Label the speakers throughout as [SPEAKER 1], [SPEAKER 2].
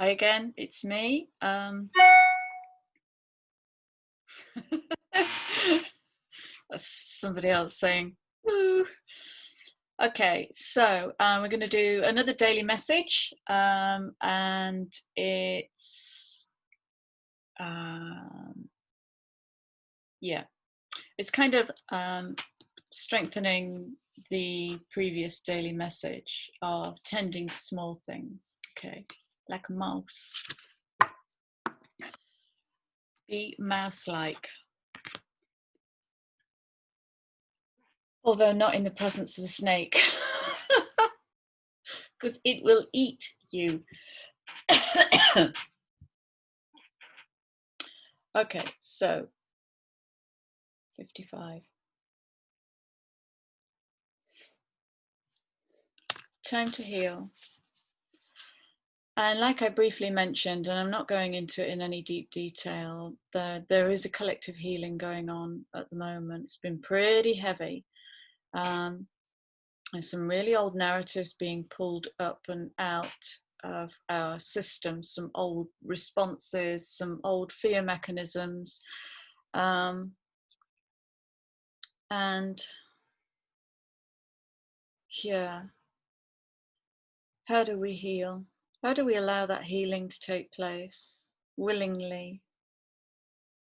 [SPEAKER 1] Hi again, it's me. That's somebody else saying, woo. Okay, so we're going to do another daily message, and it's, yeah, it's kind of strengthening the previous daily message of tending to small things, okay, like a mouse. Be mouse-like. Although not in the presence of a snake, because it will eat you. Okay, so 55. Time to heal. And like I briefly mentioned, and I'm not going into it in any deep detail, there is a collective healing going on at the moment. It's been pretty heavy. There's some really old narratives being pulled up and out of our system, some old responses, some old fear mechanisms. And yeah, how do we heal? How do we allow that healing to take place willingly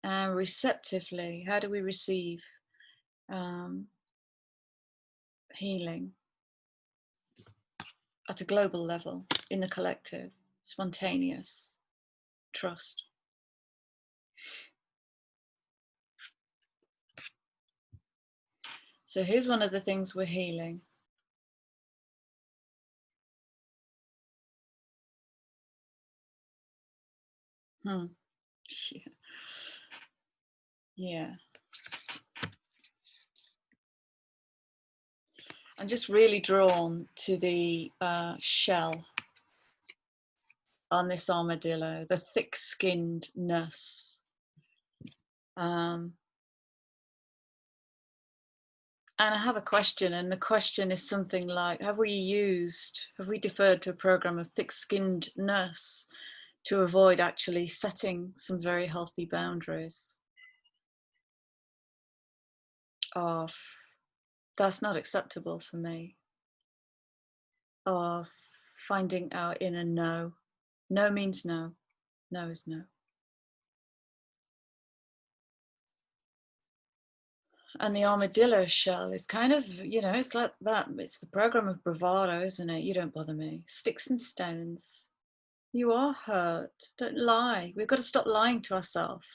[SPEAKER 1] and receptively? How do we receive healing at a global level, in the collective, spontaneous, trust? So here's one of the things we're healing. Yeah. I'm just really drawn to the shell on this armadillo, the thick-skinnedness. And I have a question, and the question is something like, have we deferred to a program of thick-skinnedness to avoid actually setting some very healthy boundaries of, that's not acceptable for me, of finding our inner no. No means no. No is no. And the armadillo shell is kind of, it's like that. It's the program of bravado, isn't it? You don't bother me. Sticks and stones. You are hurt. Don't lie. We've got to stop lying to ourselves.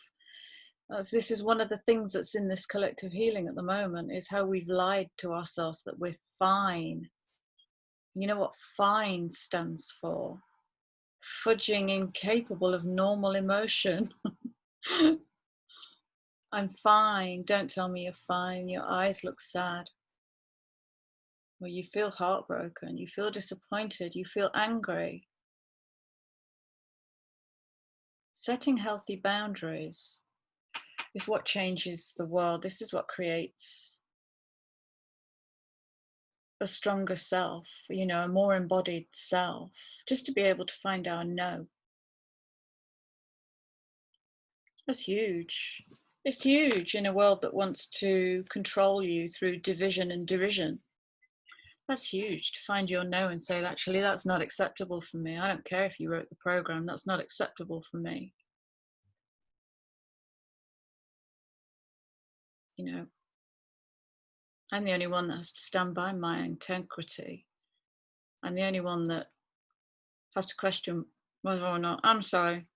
[SPEAKER 1] This is one of the things that's in this collective healing at the moment, is how we've lied to ourselves that we're fine. You know what FINE stands for? Fudging incapable of normal emotion. I'm fine. Don't tell me you're fine. Your eyes look sad. Well, you feel heartbroken. You feel disappointed. You feel angry. Setting healthy boundaries is what changes the world. This is what creates a stronger self, a more embodied self, just to be able to find our no. That's huge. It's huge in a world that wants to control you through division and derision. That's huge, to find your no and say, actually, that's not acceptable for me. I don't care if you wrote the program, that's not acceptable for me. I'm the only one that has to stand by my integrity. I'm the only one that has to question whether or not, I'm sorry,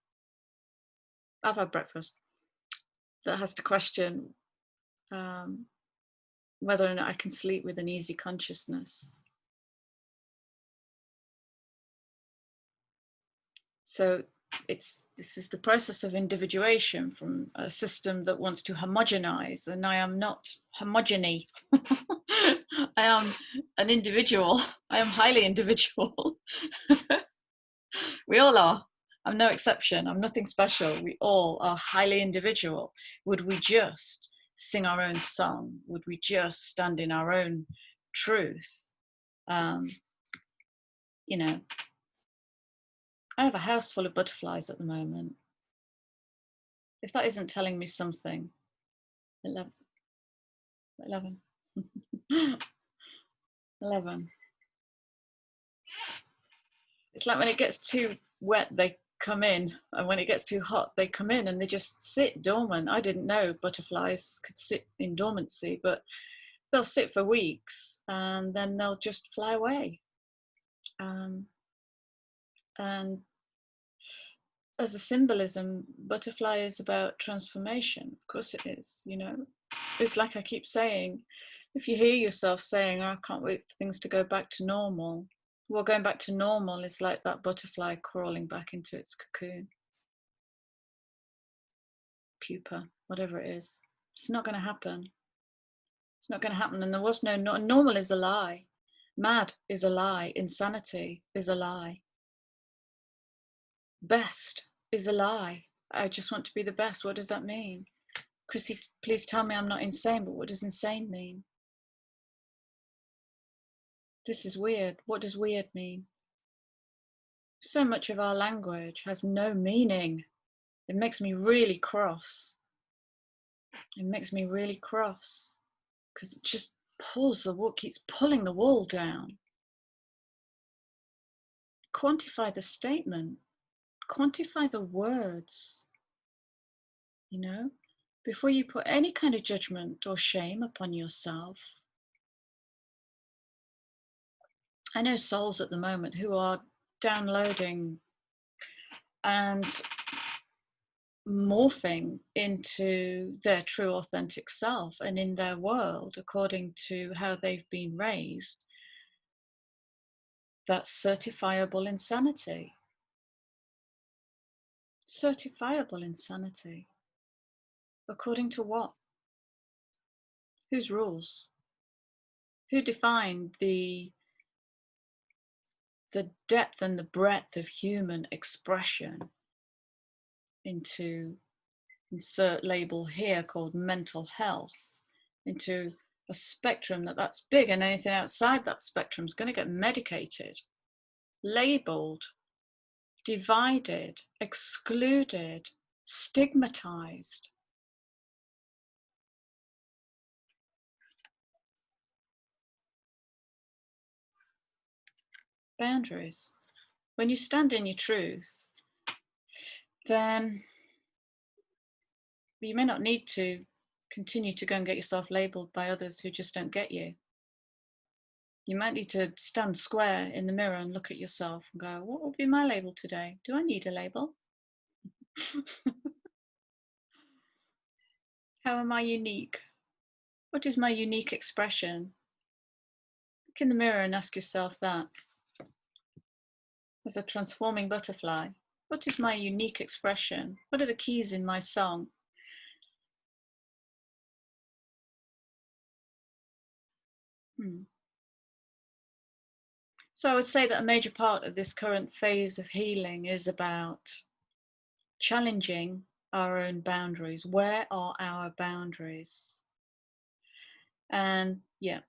[SPEAKER 1] I've had breakfast, that has to question whether or not I can sleep with an easy consciousness. So this is the process of individuation from a system that wants to homogenize, and I am not homogeny. I am an individual. I am highly individual. We all are. I'm no exception. I'm nothing special. We all are highly individual. Would we just sing our own song? Would we just stand in our own truth? I have a house full of butterflies at the moment. If that isn't telling me something, 11, 11, 11. It's like when it gets too wet, they come in, and when it gets too hot, they come in and they just sit dormant. I didn't know butterflies could sit in dormancy, but they'll sit for weeks and then they'll just fly away. And as a symbolism, butterfly is about transformation. Of course it is, you know. It's like I keep saying, if you hear yourself saying, oh, I can't wait for things to go back to normal, well, going back to normal is like that butterfly crawling back into its cocoon, pupa, whatever it is. It's not going to happen. It's not going to happen. And there was no, normal is a lie. Mad is a lie. Insanity is a lie. Best is a lie. I just want to be the best. What does that mean? Chrissy, please tell me I'm not insane, but what does insane mean? This is weird. What does weird mean? So much of our language has no meaning. It makes me really cross. It makes me really cross because it just pulls the wool, keeps pulling the wool down. Quantify the statement, quantify the words, you know, before you put any kind of judgment or shame upon yourself. I know souls at the moment who are downloading and morphing into their true authentic self and in their world according to how they've been raised. That's certifiable insanity. Certifiable insanity. According to what? Whose rules? Who defined the depth and the breadth of human expression into, insert label here called mental health, into a spectrum that's big, and anything outside that spectrum is going to get medicated, labeled, divided, excluded, stigmatized. Boundaries. When you stand in your truth, then you may not need to continue to go and get yourself labeled by others who just don't get you. You might need to stand square in the mirror and look at yourself and go, what will be my label today? Do I need a label? How am I unique? What is my unique expression? Look in the mirror and ask yourself that. As a transforming butterfly, what is my unique expression? What are the keys in my song? So I would say that a major part of this current phase of healing is about challenging our own boundaries. Where are our boundaries? And yeah,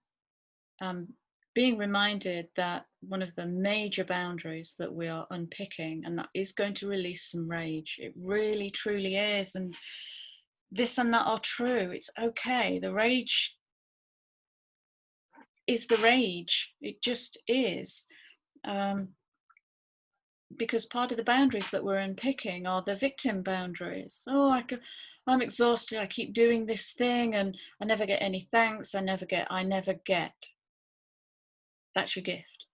[SPEAKER 1] being reminded that one of the major boundaries that we are unpicking, and that is going to release some rage. It really, truly is. And this and that are true. It's okay. The rage is the rage. It just is. Because part of the boundaries that we're unpicking are the victim boundaries. Oh, I'm exhausted. I keep doing this thing and I never get any thanks. I never get. That's your gift.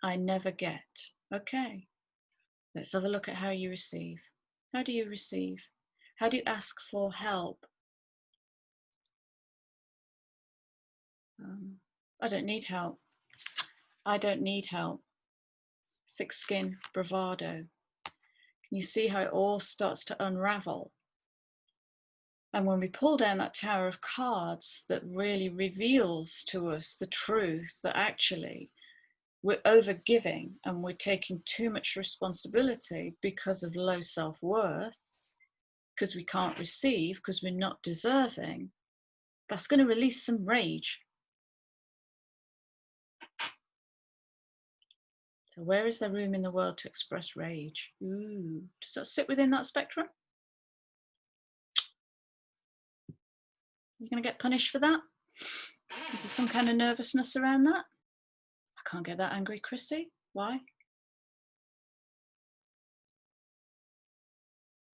[SPEAKER 1] I never get. Okay. Let's have a look at how you receive. How do you receive? How do you ask for help? I don't need help. I don't need help. Thick skin, bravado. Can you see how it all starts to unravel? And when we pull down that tower of cards that really reveals to us the truth that actually we're overgiving and we're taking too much responsibility because of low self-worth, because we can't receive, because we're not deserving, that's going to release some rage. So where is there room in the world to express rage? Ooh, does that sit within that spectrum? You're going to get punished for that? Is there some kind of nervousness around that? I can't get that angry, Christy. Why?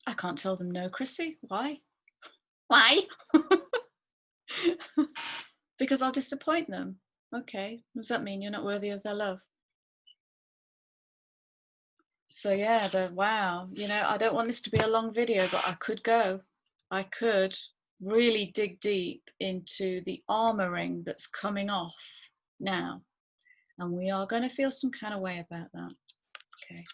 [SPEAKER 1] I can't tell them no, Chrissy. Why? Why? Because I'll disappoint them. Okay, does that mean you're not worthy of their love? So yeah, wow, you know, I don't want this to be a long video, but I could go. I could really dig deep into the armoring that's coming off now. And we are going to feel some kind of way about that. Okay.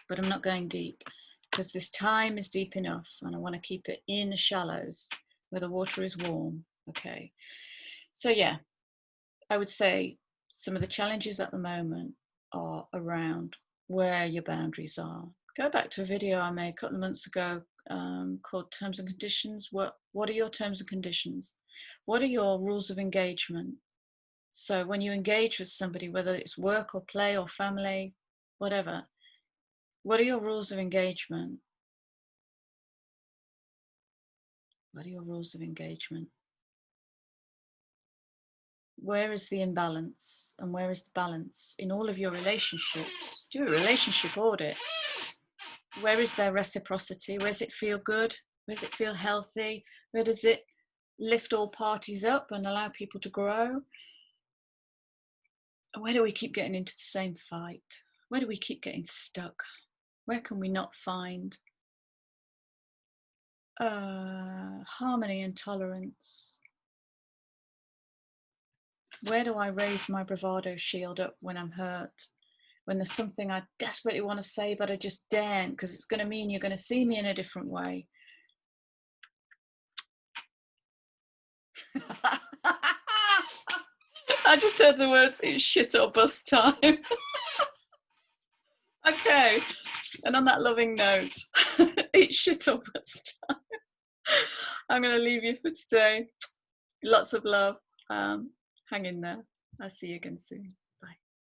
[SPEAKER 1] But I'm not going deep because this time is deep enough and I want to keep it in the shallows where the water is warm. Okay. So yeah, I would say some of the challenges at the moment are around where your boundaries are. Go back to a video I made a couple of months ago called Terms and Conditions. What are your terms and conditions? What are your rules of engagement? So when you engage with somebody, whether it's work or play or family, whatever, what are your rules of engagement? What are your rules of engagement? Where is the imbalance and where is the balance in all of your relationships? Do a relationship audit. Where is there reciprocity? Where does it feel good? Where does it feel healthy? Where does it lift all parties up and allow people to grow? And where do we keep getting into the same fight? Where do we keep getting stuck? Where can we not find harmony and tolerance? Where do I raise my bravado shield up when I'm hurt? When there's something I desperately want to say, but I just daren't because it's going to mean you're going to see me in a different way. I just heard the words, it's shit or bust time. Okay, and on that loving note, it's shit or bust time. I'm going to leave you for today. Lots of love. Hang in there. I'll see you again soon.